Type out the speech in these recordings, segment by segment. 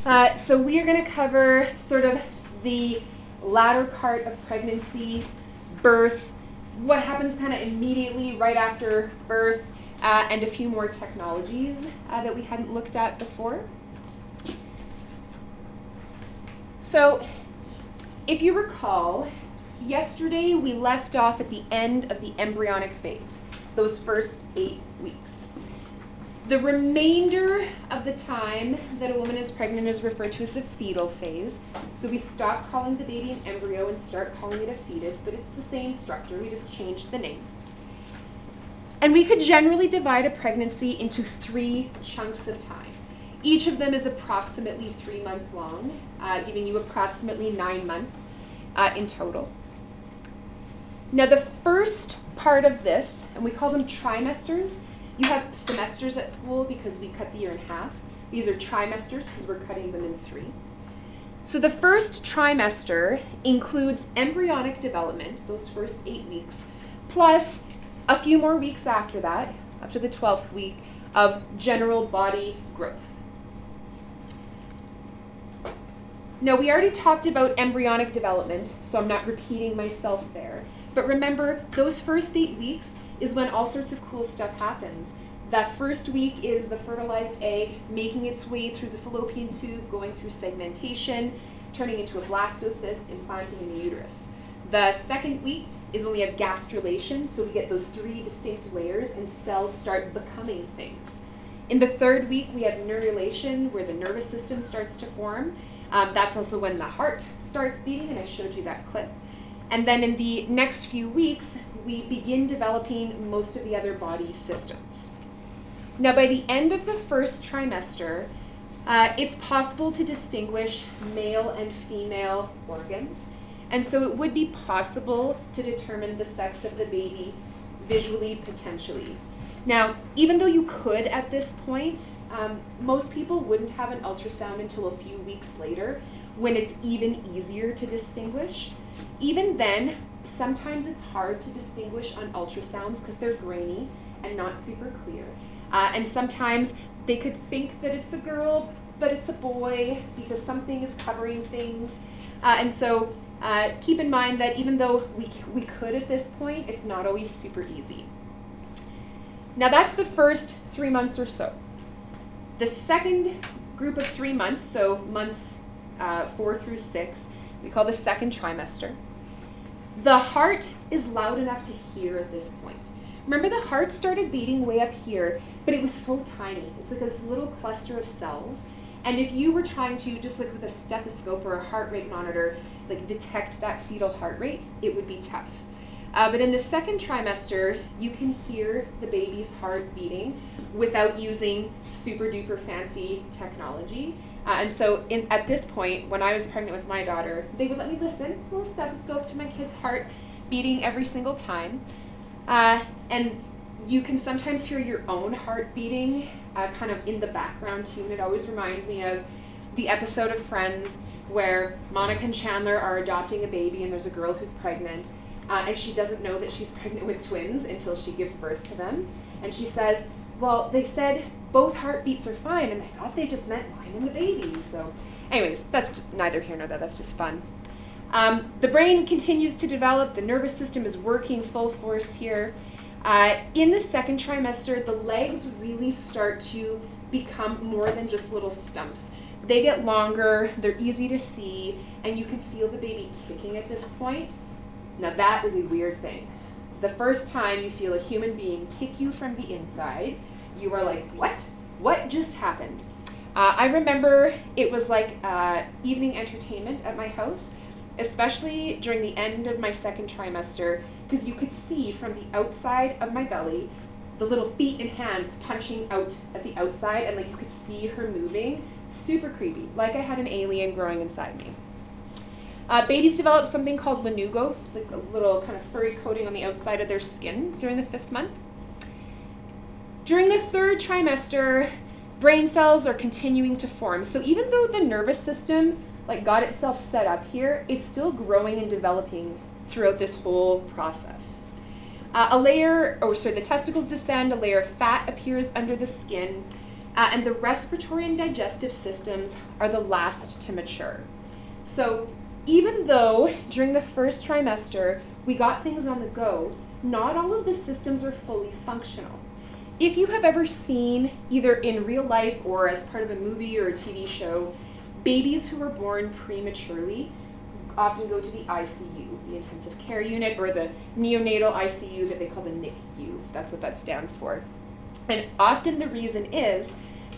So we are going to cover sort of the latter part of pregnancy, birth, what happens kind of immediately right after birth, and a few more technologies that we hadn't looked at before. So if you recall, yesterday we left off at the end of the embryonic phase, those first 8 weeks. The remainder of the time that a woman is pregnant is referred to as the fetal phase. So we stop calling the baby an embryo and start calling it a fetus, but it's the same structure, we just changed the name. And we could generally divide a pregnancy into 3 chunks of time. Each of them is approximately 3 months long, giving you approximately 9 months in total. Now the first part of this, and we call them trimesters. You have semesters at school because we cut the year in half. These are trimesters because we're cutting them in 3. So the first trimester includes embryonic development, those first 8 weeks, plus a few more weeks after that, up to the 12th week, of general body growth. Now, we already talked about embryonic development, so I'm not repeating myself there. But remember, those first 8 weeks is when all sorts of cool stuff happens. That first week is the fertilized egg making its way through the fallopian tube, going through segmentation, turning into a blastocyst, implanting in the uterus. The second week is when we have gastrulation, so we get those 3 distinct layers and cells start becoming things. In the third week, we have neurulation, where the nervous system starts to form. That's also when the heart starts beating, and I showed you that clip. And then in the next few weeks, we begin developing most of the other body systems. Now, by the end of the first trimester, it's possible to distinguish male and female organs. And so it would be possible to determine the sex of the baby visually, potentially. Now, even though you could at this point, most people wouldn't have an ultrasound until a few weeks later, when it's even easier to distinguish. Even then, sometimes it's hard to distinguish on ultrasounds because they're grainy and not super clear. And sometimes they could think that it's a girl, but it's a boy because something is covering things. And so keep in mind that even though we could at this point, it's not always super easy. Now that's the first 3 months or so. The second group of 3 months, so months 4 through 6, we call the second trimester. The heart is loud enough to hear at this point. Remember, the heart started beating way up here, but it was so tiny. It's like this little cluster of cells. And if you were trying to, just like with a stethoscope or a heart rate monitor, like detect that fetal heart rate, it would be tough. But in the second trimester, you can hear the baby's heart beating without using super duper fancy technology. And so at this point, when I was pregnant with my daughter, they would let me listen, a little stethoscope, to my kid's heart beating every single time. And you can sometimes hear your own heart beating kind of in the background too. And it always reminds me of the episode of Friends where Monica and Chandler are adopting a baby and there's a girl who's pregnant. And she doesn't know that she's pregnant with twins until she gives birth to them. And she says, well, they said both heartbeats are fine, and I thought they just meant mine and the baby. So anyways, that's neither here nor there, that's just fun. The brain continues to develop, the nervous system is working full force here. In the second trimester, the legs really start to become more than just little stumps. They get longer, they're easy to see, and you can feel the baby kicking at this point. Now that is a weird thing. The first time you feel a human being kick you from the inside, you are like, what? What just happened? I remember it was like evening entertainment at my house, especially during the end of my second trimester, because you could see from the outside of my belly the little feet and hands punching out at the outside, and like you could see her moving. Super creepy, like I had an alien growing inside me. Babies develop something called lanugo. It's like a little kind of furry coating on the outside of their skin during the 5th month. During the 3rd trimester, brain cells are continuing to form. So even though the nervous system like got itself set up here, it's still growing and developing throughout this whole process. The testicles descend, a layer of fat appears under the skin. and the respiratory and digestive systems are the last to mature. So even though during the first trimester we got things on the go, not all of the systems are fully functional. If you have ever seen, either in real life or as part of a movie or a TV show, babies who are born prematurely often go to the ICU, the intensive care unit, or the neonatal ICU that they call the NICU. That's what that stands for. And often the reason is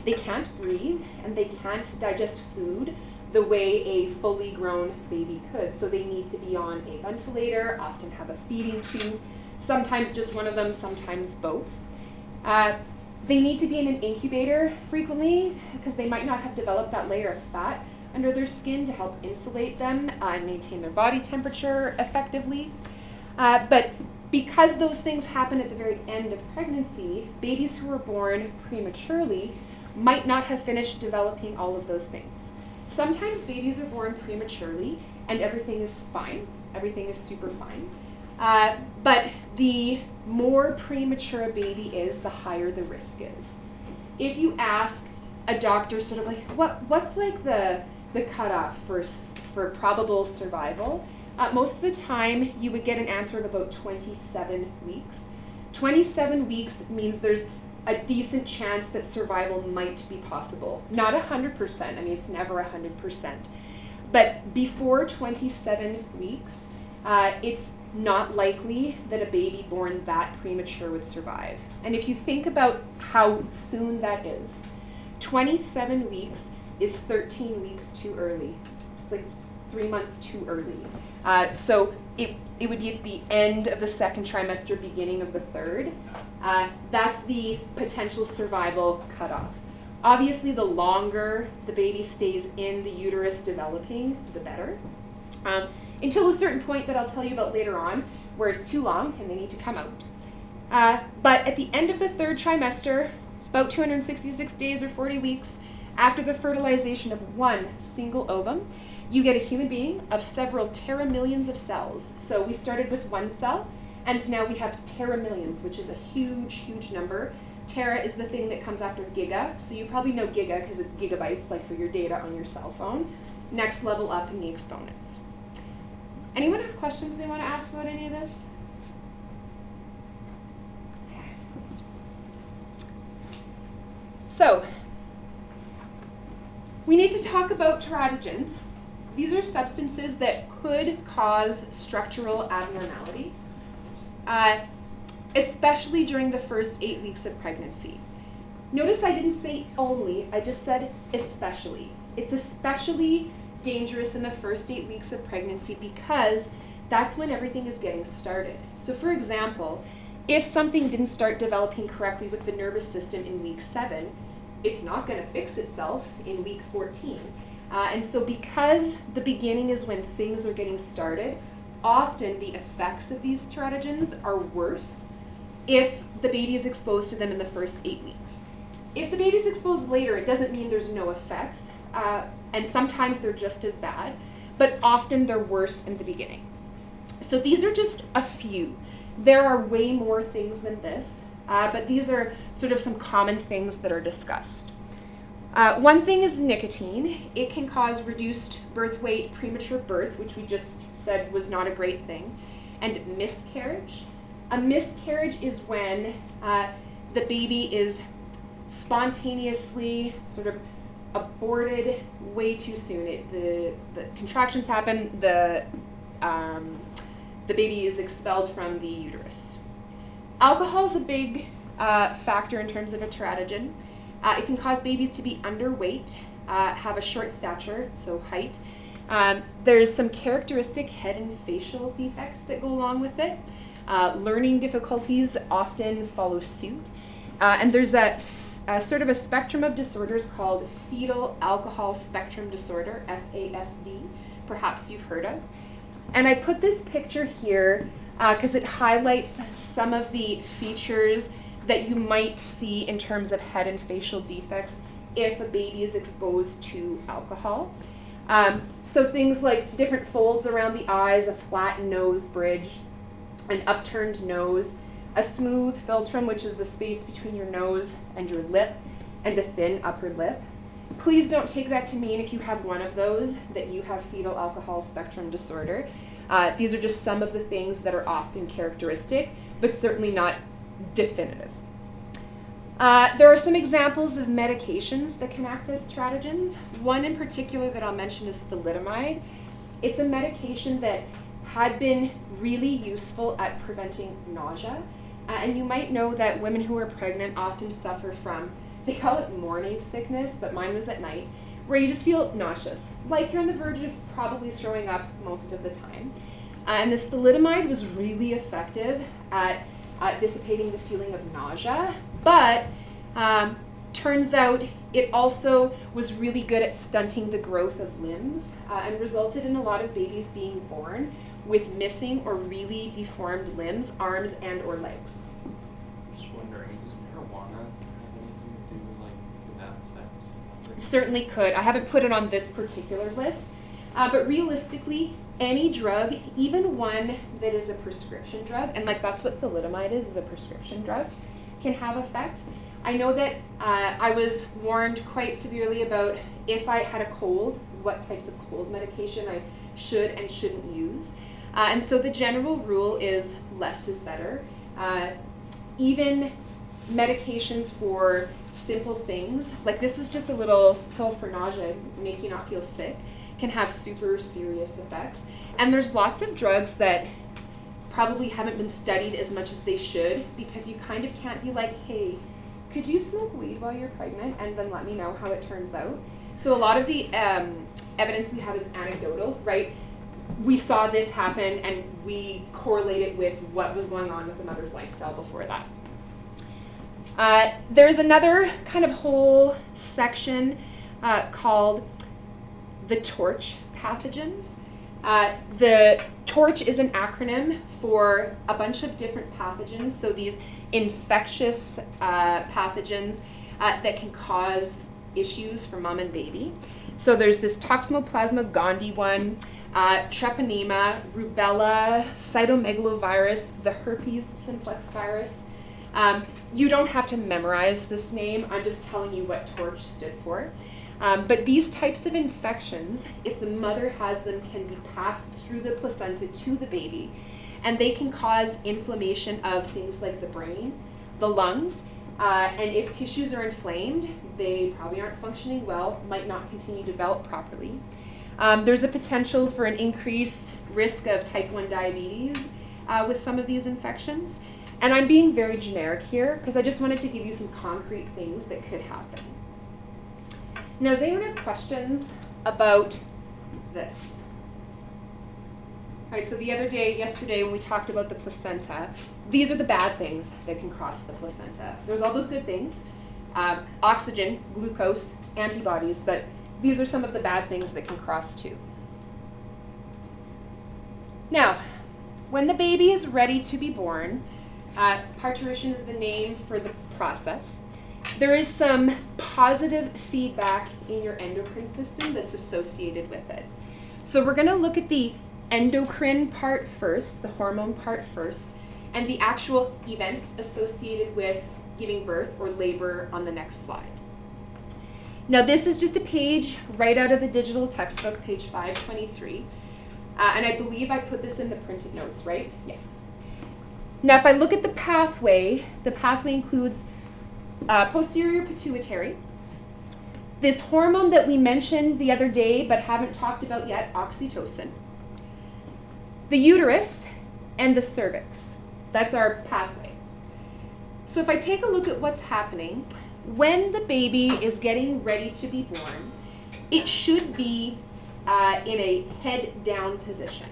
they can't breathe and they can't digest food the way a fully grown baby could. So they need to be on a ventilator, often have a feeding tube, sometimes just one of them, sometimes both. They need to be in an incubator frequently because they might not have developed that layer of fat under their skin to help insulate them and maintain their body temperature effectively. But because those things happen at the very end of pregnancy, babies who are born prematurely might not have finished developing all of those things. Sometimes babies are born prematurely and everything is fine, everything is super fine. But the more premature a baby is, the higher the risk is. If you ask a doctor sort of like, what's like the cutoff for probable survival, most of the time you would get an answer of about 27 weeks. 27 weeks means there's a decent chance that survival might be possible. Not 100%, I mean, it's never 100%. But before 27 weeks, it's not likely that a baby born that premature would survive. And if you think about how soon that is, 27 weeks is 13 weeks too early. It's like 3 months too early. So it would be at the end of the second trimester, beginning of the third. That's the potential survival cutoff. Obviously, the longer the baby stays in the uterus developing, the better. Until a certain point that I'll tell you about later on, where it's too long and they need to come out. But at the end of the third trimester, about 266 days or 40 weeks after the fertilization of one single ovum, you get a human being of several teramillions of cells. So we started with one cell, and now we have teramillions, which is a huge, huge number. Tera is the thing that comes after giga, so you probably know giga because it's gigabytes, like for your data on your cell phone. Next level up in the exponents. Anyone have questions they want to ask about any of this? Okay. So, we need to talk about teratogens. These are substances that could cause structural abnormalities, especially during the first 8 weeks of pregnancy. Notice I didn't say only, I just said especially. It's especially dangerous in the first 8 weeks of pregnancy because that's when everything is getting started. So for example, if something didn't start developing correctly with the nervous system in week 7, it's not going to fix itself in week 14. And so because the beginning is when things are getting started, often the effects of these teratogens are worse if the baby is exposed to them in the first 8 weeks. If the baby is exposed later, it doesn't mean there's no effects, and sometimes they're just as bad, but often they're worse in the beginning. So these are just a few. There are way more things than this, but these are sort of some common things that are discussed. One thing is nicotine. It can cause reduced birth weight, premature birth, which we just said was not a great thing, and miscarriage. A miscarriage is when the baby is spontaneously sort of aborted way too soon. The contractions happen, the baby is expelled from the uterus. Alcohol is a big factor in terms of a teratogen. It can cause babies to be underweight, have a short stature, so height. There's some characteristic head and facial defects that go along with it. Learning difficulties often follow suit. And there's a sort of a spectrum of disorders called fetal alcohol spectrum disorder, FASD, perhaps you've heard of. And I put this picture here because it highlights some of the features that you might see in terms of head and facial defects if a baby is exposed to alcohol. So things like different folds around the eyes, a flat nose bridge, an upturned nose, a smooth philtrum, which is the space between your nose and your lip, and a thin upper lip. Please don't take that to mean if you have one of those that you have fetal alcohol spectrum disorder. These are just some of the things that are often characteristic, but certainly not definitive. There are some examples of medications that can act as teratogens. One in particular that I'll mention is thalidomide. It's a medication that had been really useful at preventing nausea. And you might know that women who are pregnant often suffer from, they call it morning sickness, but mine was at night, where you just feel nauseous, like you're on the verge of probably throwing up most of the time. And this thalidomide was really effective at dissipating the feeling of nausea, but turns out it also was really good at stunting the growth of limbs and resulted in a lot of babies being born with missing or really deformed limbs, arms, and or legs. I'm just wondering, does marijuana have anything to do with that effect? Certainly could. I haven't put it on this particular list, but realistically, any drug, even one that is a prescription drug, and like that's what thalidomide is a prescription drug, can have effects. I know that I was warned quite severely about if I had a cold, what types of cold medication I should and shouldn't use. And so the general rule is less is better. Even medications for simple things, like this was just a little pill for nausea, make you not feel sick, can have super serious effects. And there's lots of drugs that probably haven't been studied as much as they should, because you kind of can't be like, hey, could you smoke weed while you're pregnant and then let me know how it turns out? So a lot of the evidence we have is anecdotal, right? We saw this happen and we correlate it with what was going on with the mother's lifestyle before that. There's another kind of whole section called the torch pathogens. The torch is an acronym for a bunch of different pathogens. So these infectious pathogens that can cause issues for mom and baby. So there's this Toxoplasma gondii one, treponema, rubella, cytomegalovirus, the herpes simplex virus. You don't have to memorize this name. I'm just telling you what torch stood for. But these types of infections, if the mother has them, can be passed through the placenta to the baby, and they can cause inflammation of things like the brain, the lungs, and if tissues are inflamed, they probably aren't functioning well, might not continue to develop properly. There's a potential for an increased risk of type 1 diabetes with some of these infections. And I'm being very generic here because I just wanted to give you some concrete things that could happen. Now, does anyone have questions about this? All right, so yesterday when we talked about the placenta, these are the bad things that can cross the placenta. There's all those good things, oxygen, glucose, antibodies, but these are some of the bad things that can cross too. Now, when the baby is ready to be born, parturition is the name for the process. There is some positive feedback in your endocrine system that's associated with it. So we're going to look at the endocrine part first, the hormone part first, and the actual events associated with giving birth or labor on the next slide. Now this is just a page right out of the digital textbook, page 523. And I believe I put this in the printed notes, right? Yeah. Now if I look at the pathway includes posterior pituitary, this hormone that we mentioned the other day but haven't talked about yet, oxytocin, the uterus, and the cervix. That's our pathway. So if I take a look at what's happening, when the baby is getting ready to be born, it should be in a head down position.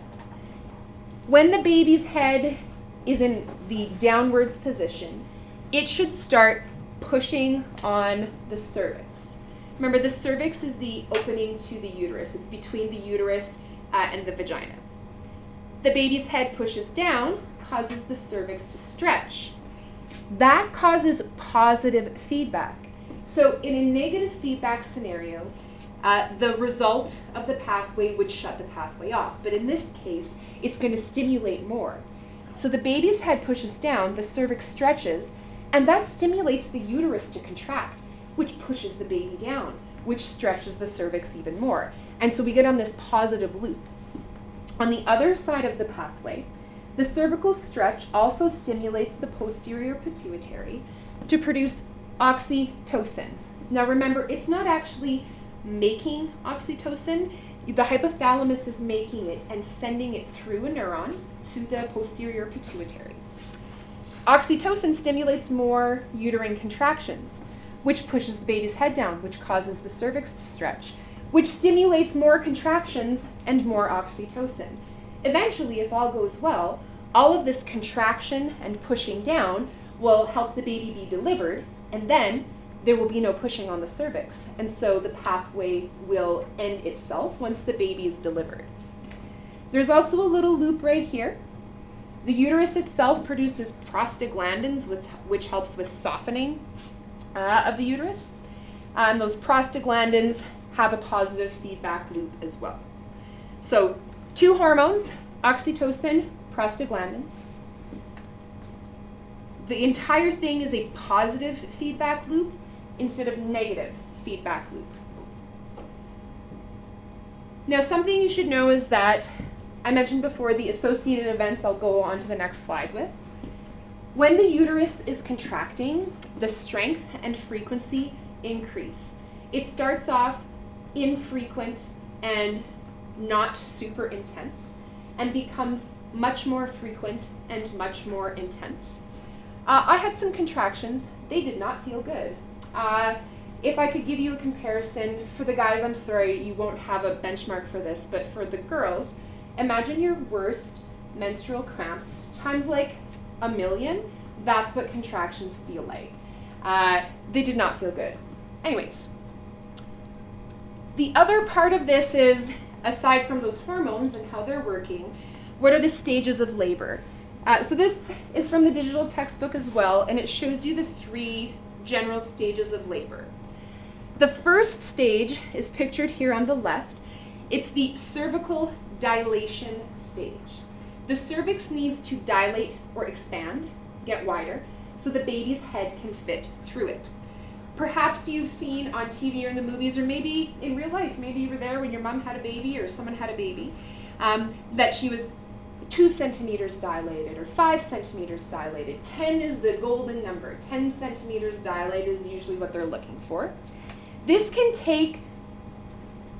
When the baby's head is in the downwards position, it should start pushing on the cervix. Remember, the cervix is the opening to the uterus. It's between the uterus and the vagina. The baby's head pushes down, causes the cervix to stretch. That causes positive feedback. So in a negative feedback scenario, the result of the pathway would shut the pathway off. But in this case, it's going to stimulate more. So the baby's head pushes down, the cervix stretches, and that stimulates the uterus to contract, which pushes the baby down, which stretches the cervix even more. And so we get on this positive loop. On the other side of the pathway, the cervical stretch also stimulates the posterior pituitary to produce oxytocin. Now remember, it's not actually making oxytocin. The hypothalamus is making it and sending it through a neuron to the posterior pituitary. Oxytocin stimulates more uterine contractions, which pushes the baby's head down, which causes the cervix to stretch, which stimulates more contractions and more oxytocin. Eventually, if all goes well, all of this contraction and pushing down will help the baby be delivered, and then there will be no pushing on the cervix. And so the pathway will end itself once the baby is delivered. There's also a little loop right here. The uterus itself produces prostaglandins, which helps with softening of the uterus. Those prostaglandins have a positive feedback loop as well. So 2 hormones, oxytocin, prostaglandins. The entire thing is a positive feedback loop instead of negative feedback loop. Now, something you should know is that I mentioned before the associated events I'll go on to the next slide with. When the uterus is contracting, the strength and frequency increase. It starts off infrequent and not super intense and becomes much more frequent and much more intense. I had some contractions. They did not feel good. If I could give you a comparison, for the guys, I'm sorry, you won't have a benchmark for this, but for the girls, imagine your worst menstrual cramps times like 1,000,000. That's what contractions feel like. They did not feel good. Anyways, the other part of this is, aside from those hormones and how they're working, what are the stages of labor? So this is from the digital textbook as well, and it shows you the 3 general stages of labor. The first stage is pictured here on the left. It's the cervical dilation stage. The cervix needs to dilate or expand, get wider, so the baby's head can fit through it. Perhaps you've seen on TV or in the movies, or maybe in real life, maybe you were there when your mom had a baby or someone had a baby, that she was 2 centimeters dilated or 5 centimeters dilated. 10 is the golden number. 10 centimeters dilated is usually what they're looking for. This can take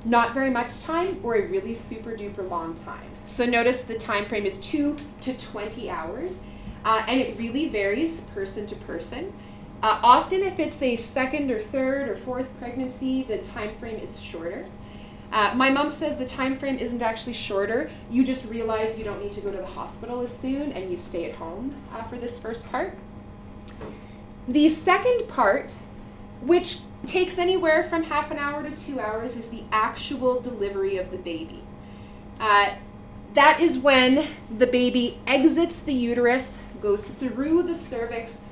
not very much time or a really super duper long time. So notice the time frame is 2 to 20 hours, and it really varies person to person. Often if it's a 2nd or 3rd or 4th pregnancy, the time frame is shorter. My mom says the time frame isn't actually shorter. You just realize you don't need to go to the hospital as soon and you stay at home for this first part. The second part, which takes anywhere from half an hour to 2 hours, is the actual delivery of the baby. That is when the baby exits the uterus, goes through the cervix,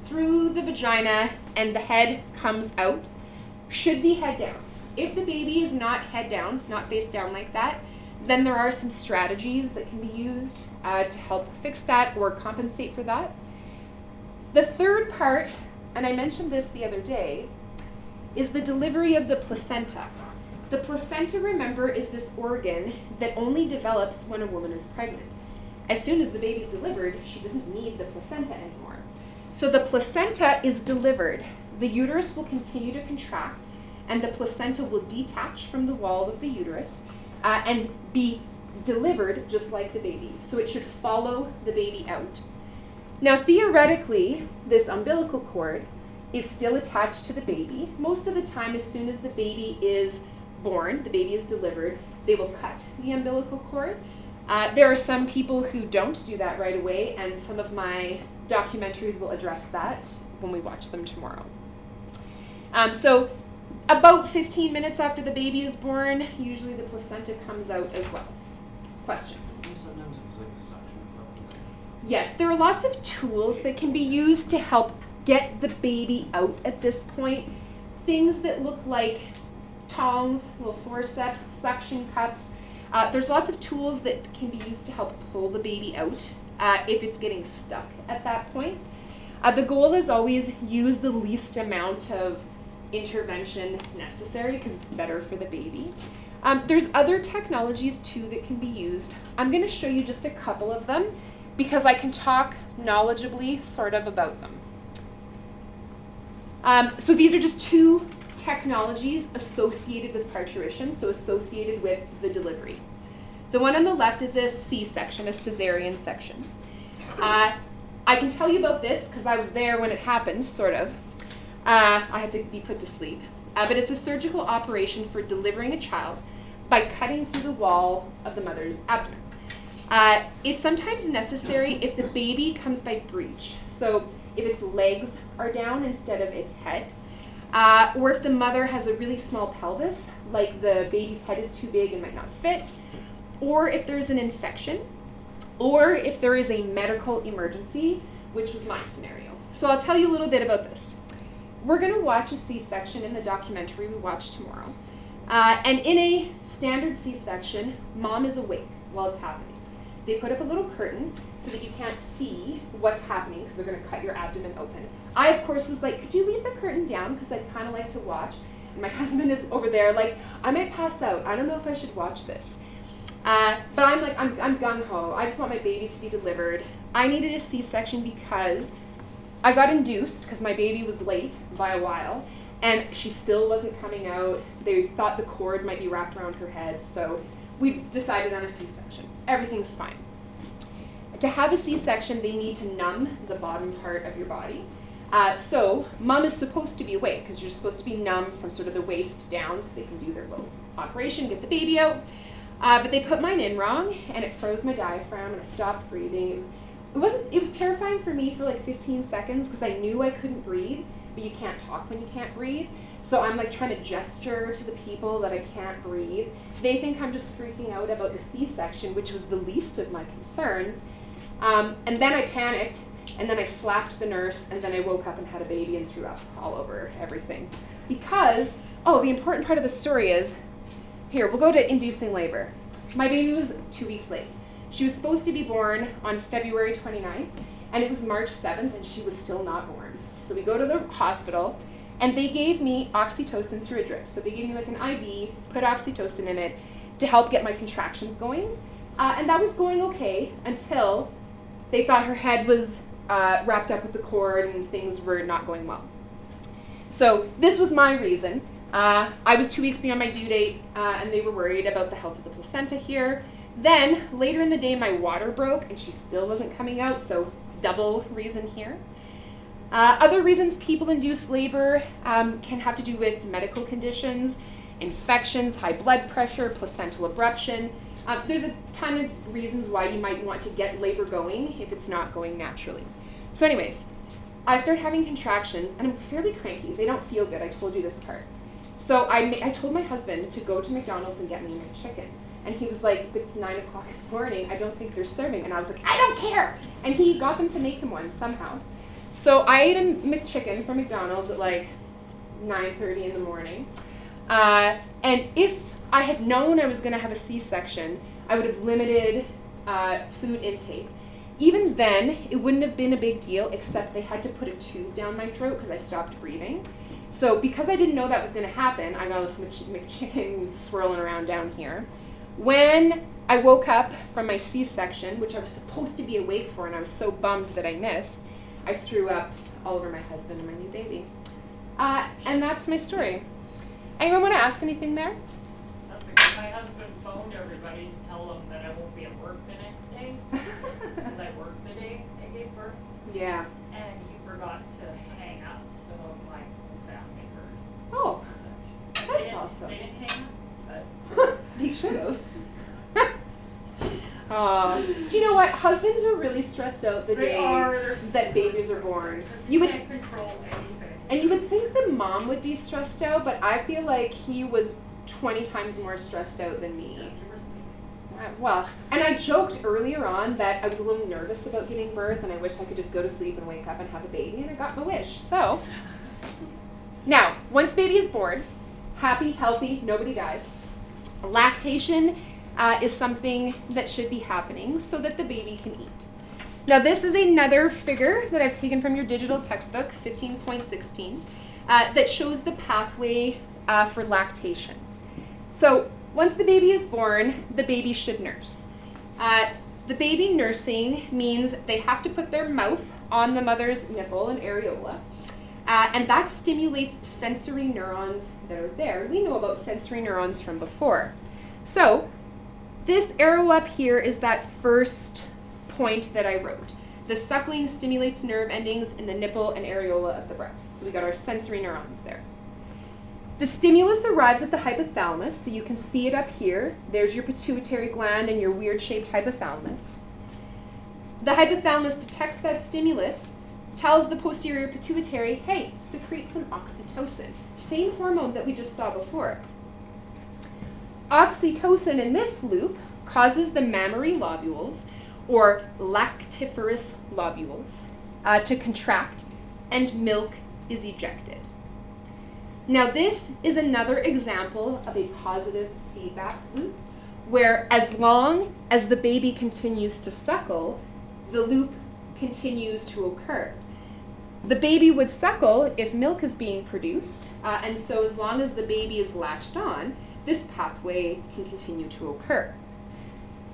through the vagina, and the head comes out. Should be head down. If the baby is not head down, not face down like that, then there are some strategies that can be used to help fix that or compensate for that. The third part, and I mentioned this the other day, is the delivery of the placenta. The placenta, remember, is this organ that only develops when a woman is pregnant. As soon as the baby's delivered, she doesn't need the placenta anymore. So the placenta is delivered. The uterus will continue to contract, and the placenta will detach from the wall of the uterus and be delivered just like the baby. So it should follow the baby out. Now, theoretically, this umbilical cord is still attached to the baby. Most of the time, as soon as the baby is born, the baby is delivered, they will cut the umbilical cord. There are some people who don't do that right away, and some of my documentaries will address that when we watch them tomorrow. So about 15 minutes after the baby is born, usually the placenta comes out as well. Question? Sometimes it was like a suction cup. Yes, there are lots of tools that can be used to help get the baby out at this point. Things that look like tongs, little forceps, suction cups. There's lots of tools that can be used to help pull the baby out if it's getting stuck at that point. The goal is always use the least amount of intervention necessary because it's better for the baby. There's other technologies too that can be used. I'm going to show you just a couple of them because I can talk knowledgeably sort of about them. So these are just two technologies associated with parturition, so associated with the delivery. The one on the left is a C-section, a cesarean section. I can tell you about this because I was there when it happened, sort of. I had to be put to sleep. But it's a surgical operation for delivering a child by cutting through the wall of the mother's abdomen. It's sometimes necessary if the baby comes by breech. So if its legs are down instead of its head, or if the mother has a really small pelvis, like the baby's head is too big and might not fit, or if there's an infection, or if there is a medical emergency, which was my scenario. So I'll tell you a little bit about this. We're going to watch a C-section in the documentary we watch tomorrow. And in a standard C-section, mom is awake while it's happening. They put up a little curtain so that you can't see what's happening because they're going to cut your abdomen open. I, of course, was like, could you leave the curtain down because I'd kind of like to watch. And my husband is over there like, I might pass out. I don't know if I should watch this. But I'm like, I'm gung-ho. I just want my baby to be delivered. I needed a C-section because I got induced because my baby was late by a while and she still wasn't coming out. They thought the cord might be wrapped around her head, so we decided on a C-section. Everything's fine. To have a C-section, they need to numb the bottom part of your body. So mom is supposed to be awake because you're supposed to be numb from sort of the waist down so they can do their little operation, get the baby out. But they put mine in wrong and it froze my diaphragm and I stopped breathing. It was terrifying for me for like 15 seconds because I knew I couldn't breathe, but you can't talk when you can't breathe. So I'm like trying to gesture to the people that I can't breathe. They think I'm just freaking out about the C-section, which was the least of my concerns. And then I panicked, and then I slapped the nurse, and then I woke up and had a baby and threw up all over everything. Because, the important part of the story is, here, we'll go to inducing labor. My baby was 2 weeks late. She was supposed to be born on February 29th, and it was March 7th, and she was still not born. So we go to the hospital, and they gave me oxytocin through a drip. So they gave me like an IV, put oxytocin in it to help get my contractions going. And that was going okay until they thought her head was wrapped up with the cord and things were not going well. So this was my reason. I was 2 weeks beyond my due date, and they were worried about the health of the placenta here. Then, later in the day, my water broke, and she still wasn't coming out, so double reason here. Other reasons people induce labor can have to do with medical conditions, infections, high blood pressure, placental abruption. There's a ton of reasons why you might want to get labor going if it's not going naturally. So anyways, I started having contractions, and I'm fairly cranky. They don't feel good. I told you this part. So I told my husband to go to McDonald's and get me my chicken. And he was like, but it's 9 o'clock in the morning. I don't think they're serving. And I was like, I don't care. And he got them to make them one somehow. So I ate a McChicken from McDonald's at like 9:30 in the morning. And if I had known I was going to have a C-section, I would have limited food intake. Even then, it wouldn't have been a big deal, except they had to put a tube down my throat because I stopped breathing. So because I didn't know that was going to happen, I got this McChicken swirling around down here. When I woke up from my C-section, which I was supposed to be awake for, and I was so bummed that I missed, I threw up all over my husband and my new baby. And that's my story. Anyone want to ask anything there? That's okay. My husband phoned everybody to tell them that I won't be at work the next day because I worked the day I gave birth. Yeah. And he forgot to hang up, so my whole family heard. Oh, C-section. that's awesome. They didn't hang up, but They should have. Do you know what? Husbands are really stressed out the day that babies are born. you can't control anything. And you would think the mom would be stressed out, but I feel like he was 20 times more stressed out than me. You were sleeping. Well, and I joked earlier on that I was a little nervous about giving birth and I wished I could just go to sleep and wake up and have a baby, and I got my wish. So, now, once baby is born, happy, healthy, nobody dies. Lactation is something that should be happening so that the baby can eat. Now this is another figure that I've taken from your digital textbook, 15.16. that shows the pathway for lactation. So once the baby is born, the baby should nurse. The baby nursing means they have to put their mouth on the mother's nipple and areola, and that stimulates sensory neurons that are there. We know about sensory neurons from before. So this arrow up here is that first point that I wrote. The suckling stimulates nerve endings in the nipple and areola of the breast. So we got our sensory neurons there. The stimulus arrives at the hypothalamus, so you can see it up here. There's your pituitary gland and your weird-shaped hypothalamus. The hypothalamus detects that stimulus, tells the posterior pituitary, hey, secrete some oxytocin, same hormone that we just saw before. Oxytocin in this loop causes the mammary lobules, or lactiferous lobules, to contract, and milk is ejected. Now this is another example of a positive feedback loop where as long as the baby continues to suckle, the loop continues to occur. The baby would suckle if milk is being produced, and so as long as the baby is latched on, this pathway can continue to occur.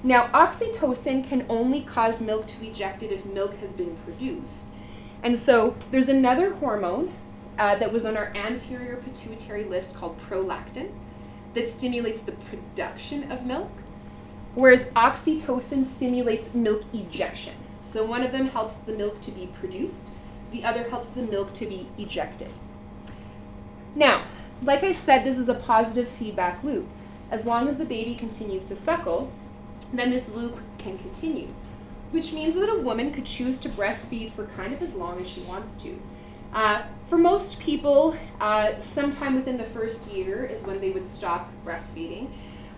Now oxytocin can only cause milk to be ejected if milk has been produced. And so there's another hormone that was on our anterior pituitary list called prolactin that stimulates the production of milk, whereas oxytocin stimulates milk ejection. So one of them helps the milk to be produced, the other helps the milk to be ejected. Now, like I said, this is a positive feedback loop. As long as the baby continues to suckle, then this loop can continue, which means that a woman could choose to breastfeed for kind of as long as she wants to. For most people, sometime within the first year is when they would stop breastfeeding.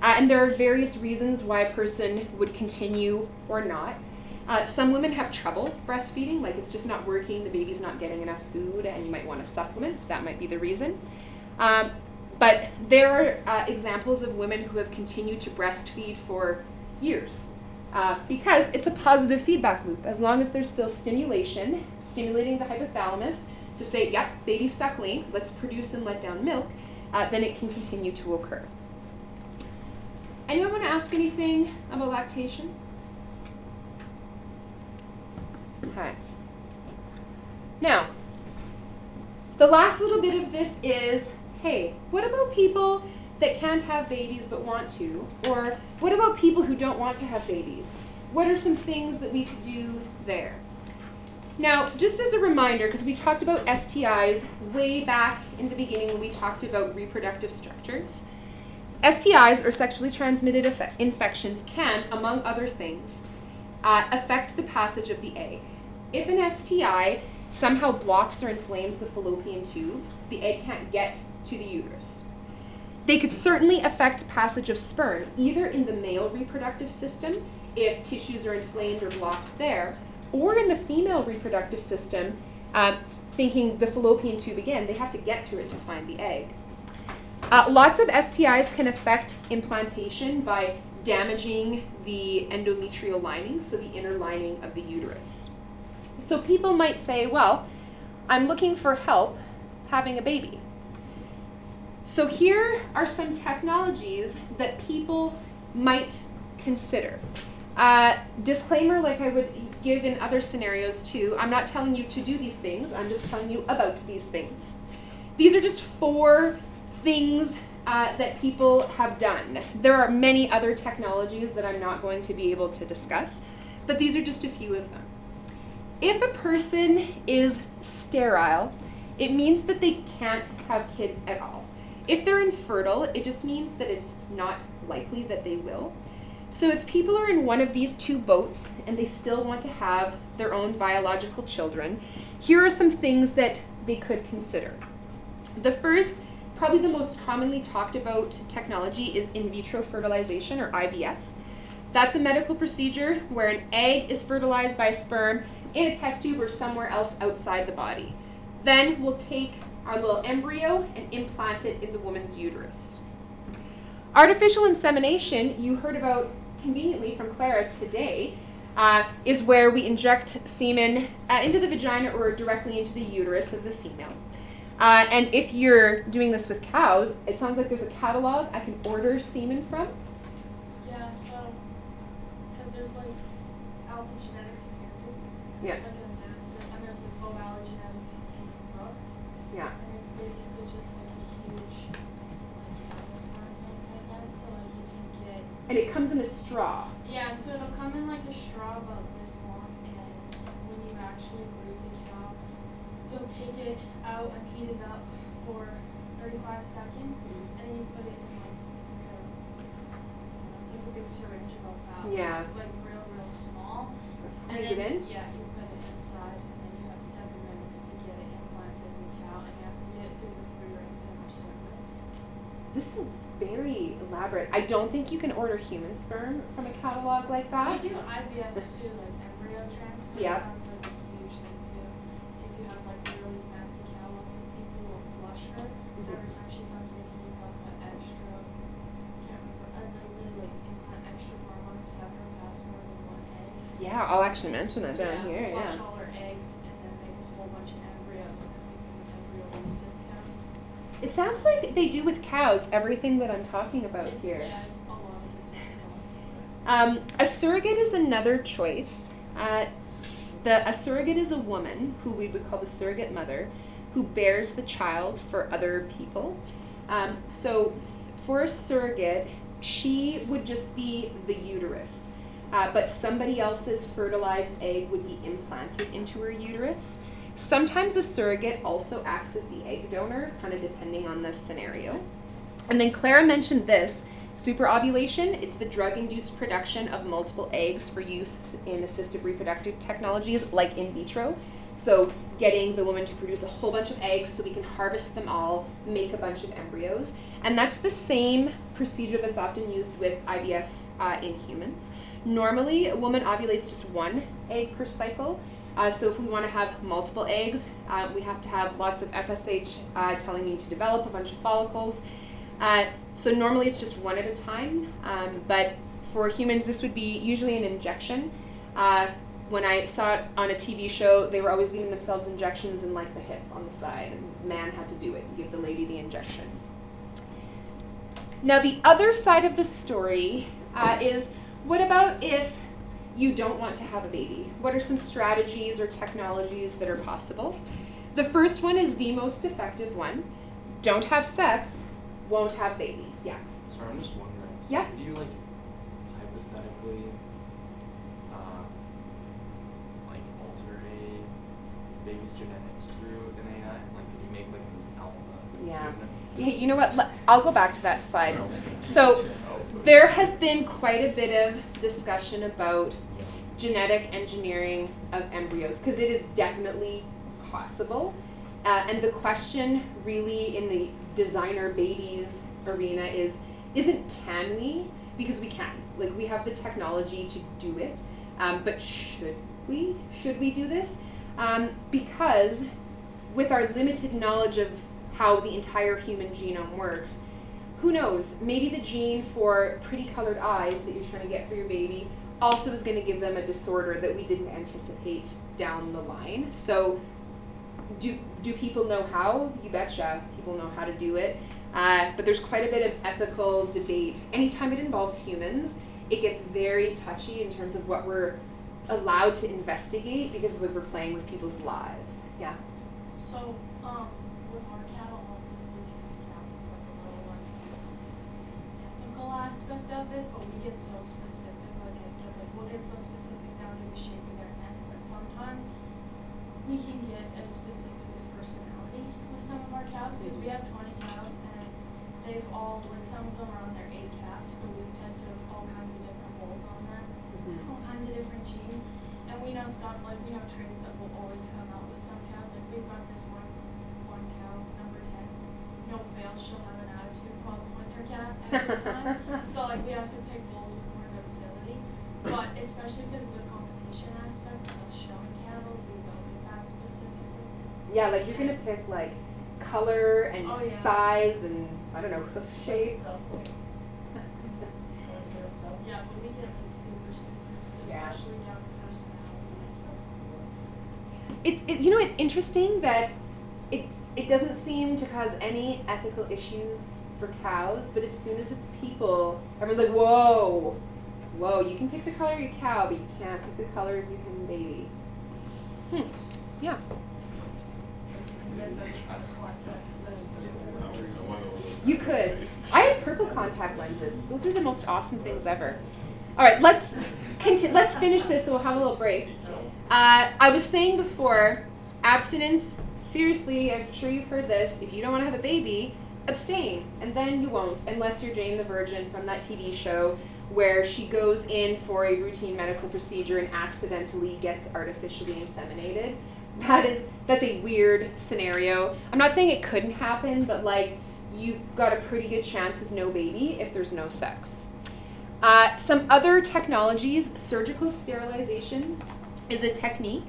And there are various reasons why a person would continue or not. Some women have trouble breastfeeding, like it's just not working, the baby's not getting enough food, and you might want to supplement. That might be the reason. But there are examples of women who have continued to breastfeed for years because it's a positive feedback loop. As long as there's still stimulation, stimulating the hypothalamus to say, yep, baby's suckling, let's produce and let down milk, then it can continue to occur. Anyone want to ask anything about lactation? Okay. Now, the last little bit of this is, hey, what about people that can't have babies but want to? Or what about people who don't want to have babies? What are some things that we could do there? Now, just as a reminder, because we talked about STIs way back in the beginning when we talked about reproductive structures, STIs, or sexually transmitted infections, can, among other things, affect the passage of the egg. If an STI somehow blocks or inflames the fallopian tube, the egg can't get to the uterus. They could certainly affect passage of sperm, either in the male reproductive system, if tissues are inflamed or blocked there, or in the female reproductive system, thinking the fallopian tube again, they have to get through it to find the egg. Lots of STIs can affect implantation by damaging the endometrial lining, so the inner lining of the uterus. So people might say, well, I'm looking for help having a baby. So here are some technologies that people might consider. Disclaimer, like I would give in other scenarios too, I'm not telling you to do these things, I'm just telling you about these things. These are just 4 things that people have done. There are many other technologies that I'm not going to be able to discuss, but these are just a few of them. If a person is sterile, it means that they can't have kids at all. If they're infertile, it just means that it's not likely that they will. So if people are in one of these 2 boats and they still want to have their own biological children, here are some things that they could consider. The first, probably the most commonly talked about technology, is in vitro fertilization, or IVF. That's a medical procedure where an egg is fertilized by a sperm in a test tube or somewhere else outside the body. Then we'll take our little embryo and implant it in the woman's uterus. Artificial insemination, you heard about conveniently from Clara today, is where we inject semen into the vagina or directly into the uterus of the female. And if you're doing this with cows, it sounds like there's a catalog I can order semen from. Yeah, so, because there's like allogenetics in here. Yeah. It's like a massive, and there's like allogenetics in Brooks. Yeah. And it's basically just like a huge, like, cattle sperm bank, I guess. So, like, you can get. And it comes in a straw. Yeah, so it'll come in like a straw about this long, and when you actually breed the cow, you'll take it out and heat it up for 35 seconds, and then you put it in like, it's like a big syringe about that. Yeah. Like real small. So And squeeze then, it in. Yeah, you put it inside, and then you have 7 minutes to get it implanted in the cow, and you have to get it through the 3 rings in her cervix. This is very elaborate. I don't think you can order human sperm from a catalog like that. We do IVFs too, like embryo transfer. Yeah. Sounds like a huge thing too. If you have like a really fancy cow, lots of people will flush her. So every time she comes in, you have an extra, can't remember, they like implant extra hormones to have her pass more than 1 egg. Yeah, I'll actually mention that down here. Flush Yeah. all her eggs and then make a whole bunch of embryos and make them embryo-laced cows. It sounds like they do with cows everything that I'm talking about here. Yeah, it's a lot of the same stuff. A surrogate is another choice. A surrogate is a woman who we would call the surrogate mother who bears the child for other people. So for a surrogate, she would just be the uterus, but somebody else's fertilized egg would be implanted into her uterus. Sometimes a surrogate also acts as the egg donor, kind of depending on the scenario. And then Clara mentioned this, superovulation. It's the drug-induced production of multiple eggs for use in assisted reproductive technologies like in vitro. So getting the woman to produce a whole bunch of eggs so we can harvest them all, make a bunch of embryos. And that's the same procedure that's often used with IVF in humans. Normally, a woman ovulates just 1 egg per cycle. So if we want to have multiple eggs, we have to have lots of FSH telling me to develop a bunch of follicles. So normally it's just 1 at a time, but for humans this would be usually an injection. When I saw it on a TV show, they were always giving themselves injections in like the hip on the side, and man had to do it and give the lady the injection. Now the other side of the story is, what about if you don't want to have a baby? What are some strategies or technologies that are possible? The first one is the most effective one. Don't have sex, won't have baby. Yeah. Sorry, I'm just wondering. So Yeah. Could you like hypothetically like alter a baby's genetics through an AI? Like could you make like an alpha? Yeah. human? Yeah, you know what? I'll go back to that slide. So there has been quite a bit of discussion about genetic engineering of embryos because it is definitely possible. And the question really in the designer babies arena isn't can we? Because we can. Like we have the technology to do it. But should we? Should we do this? Because with our limited knowledge of how the entire human genome works, who knows, maybe the gene for pretty colored eyes that you're trying to get for your baby also is going to give them a disorder that we didn't anticipate down the line. So do people know how? You betcha people know how to do it. But there's quite a bit of ethical debate. Anytime it involves humans, it gets very touchy in terms of what we're allowed to investigate because we're playing with people's lives. Yeah. So, with our cattle, obviously, since cows is like a little less technical aspect of it, but we get so specific, like I said, like we'll get so specific down to the shape of their neck, but sometimes we can get as specific as personality with some of our cows, because we have 20 cows, and they've all, like some of them are on their 8 calves, so we've tested all kinds of different holes on them, all kinds of different genes, and we know stuff, like we know traits that will always come out with some cows, like we've got this one cow, number 10, no fail, she'll have an attitude problem with her cat every time, so like we have to pick bulls with more docility, but especially because of the competition aspect of showing cattle, we will be that specific. Yeah, like you're gonna pick like color and Oh, yeah. size and I don't know, hoof shape. Yeah, but we get like super specific, Yeah. especially down to personality and stuff. It's you know, it's interesting that It doesn't seem to cause any ethical issues for cows, but as soon as it's people, everyone's like, whoa, whoa, you can pick the color of your cow, but you can't pick the color of your human baby. Yeah. You could. I had purple contact lenses. Those are the most awesome things ever. All right, let's finish this, then we'll have a little break. I was saying before, abstinence, seriously, I'm sure you've heard this, if you don't want to have a baby, abstain, and then you won't, unless you're Jane the Virgin from that TV show where she goes in for a routine medical procedure and accidentally gets artificially inseminated. That's a weird scenario. I'm not saying it couldn't happen, but like, you've got a pretty good chance of no baby if there's no sex. Some other technologies, surgical sterilization is a technique.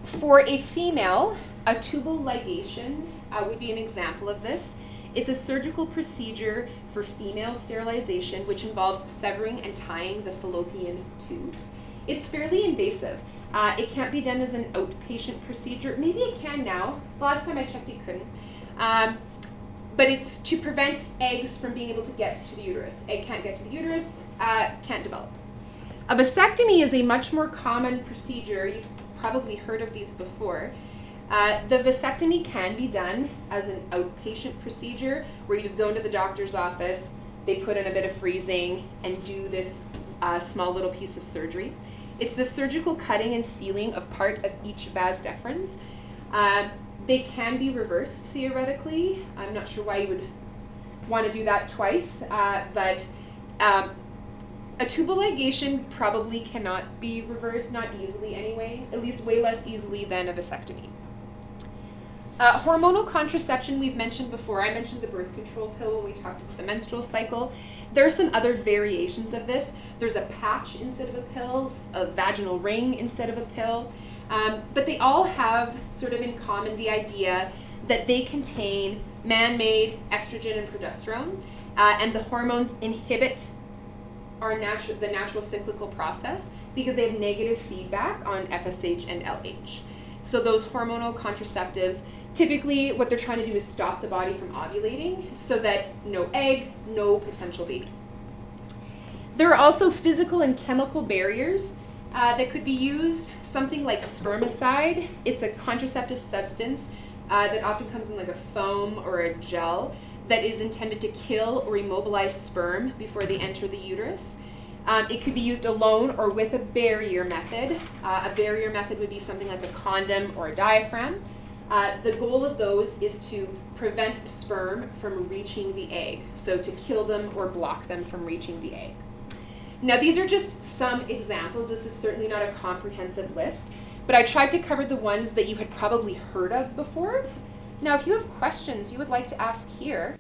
For a female, a tubal ligation would be an example of this. It's a surgical procedure for female sterilization, which involves severing and tying the fallopian tubes. It's fairly invasive. It can't be done as an outpatient procedure. Maybe it can now. Last time I checked, it couldn't. But it's to prevent eggs from being able to get to the uterus. Egg can't get to the uterus, can't develop. A vasectomy is a much more common procedure. You've probably heard of these before. The vasectomy can be done as an outpatient procedure where you just go into the doctor's office, they put in a bit of freezing and do this small little piece of surgery. It's the surgical cutting and sealing of part of each vas deferens. They can be reversed theoretically. I'm not sure why you would want to do that twice, but a tubal ligation probably cannot be reversed, not easily anyway, at least way less easily than a vasectomy. Hormonal contraception we've mentioned before. I mentioned the birth control pill when we talked about the menstrual cycle. There are some other variations of this. There's a patch instead of a pill, a vaginal ring instead of a pill. But they all have sort of in common the idea that they contain man-made estrogen and progesterone, and the hormones inhibit the natural cyclical process because they have negative feedback on FSH and LH. So those hormonal contraceptives, typically what they're trying to do is stop the body from ovulating so that no egg, no potential baby. There are also physical and chemical barriers that could be used, something like spermicide. It's a contraceptive substance that often comes in like a foam or a gel that is intended to kill or immobilize sperm before they enter the uterus. It could be used alone or with a barrier method. A barrier method would be something like a condom or a diaphragm. The goal of those is to prevent sperm from reaching the egg, so to kill them or block them from reaching the egg. Now, these are just some examples. This is certainly not a comprehensive list, but I tried to cover the ones that you had probably heard of before. Now, if you have questions you would like to ask here,